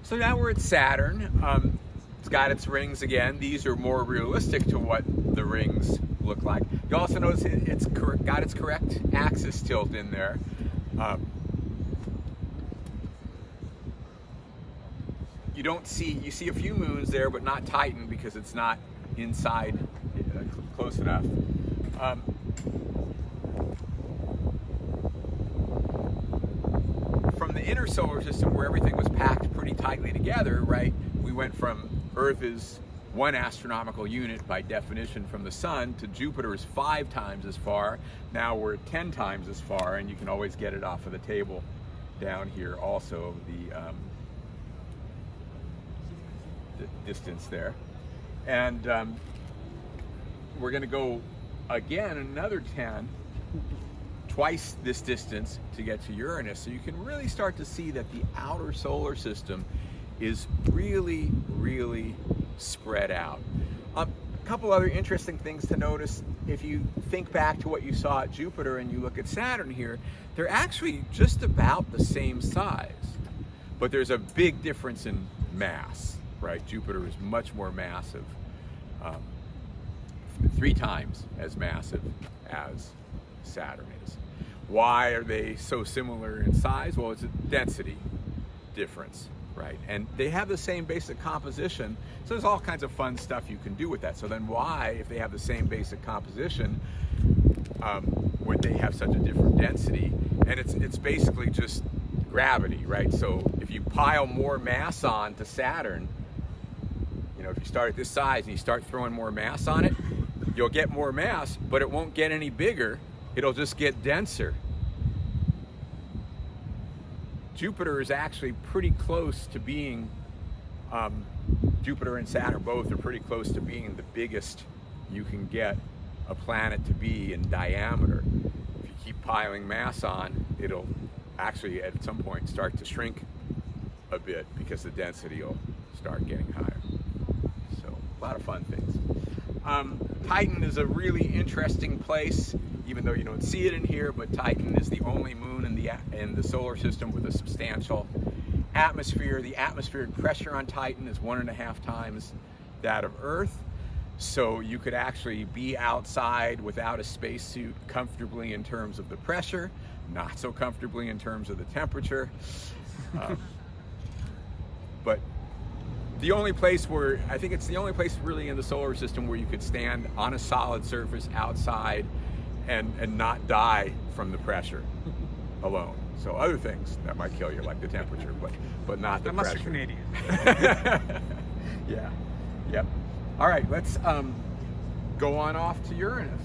So now we're at Saturn. It's got its rings again. These are more realistic to what the rings look like. You also notice it's got its correct axis tilt in there. You see a few moons there, but not Titan because it's not inside close enough. From the inner solar system, where everything was packed pretty tightly together, right? We went from Earth is 1 astronomical unit by definition from the sun to Jupiter is 5 times as far. Now we're 10 times as far, and you can always get it off of the table down here also, the distance there. And we're going to go again another 10, twice this distance to get to Uranus. So you can really start to see that the outer solar system is really, really spread out. A couple other interesting things to notice. If you think back to what you saw at Jupiter and you look at Saturn here, they're actually just about the same size, but there's a big difference in mass, right? Jupiter is much more massive, 3 times as massive as Saturn is. Why are they so similar in size? Well, it's a density difference, right? And they have the same basic composition, so there's all kinds of fun stuff you can do with that. So then why, if they have the same basic composition, would they have such a different density? And it's basically just gravity, right? So if you pile more mass on to Saturn, you know, if you start at this size and you start throwing more mass on it, you'll get more mass, but it won't get any bigger. It'll just get denser. Jupiter is actually pretty close to being, Jupiter and Saturn both are pretty close to being the biggest you can get a planet to be in diameter. If you keep piling mass on, it'll actually at some point start to shrink a bit because the density will start getting higher. So a lot of fun things. Titan is a really interesting place, even though you don't see it in here, but Titan is the only moon in the solar system with a substantial atmosphere. The atmospheric pressure on Titan is 1.5 times that of Earth. So you could actually be outside without a spacesuit comfortably in terms of the pressure, not so comfortably in terms of the temperature. But the only place where, I think it's the only place really in the solar system where you could stand on a solid surface outside and not die from the pressure alone. So other things that might kill you, like the temperature, but not the Unless pressure. you're Canadian. Yeah. Yep. All right, let's go on off to Uranus.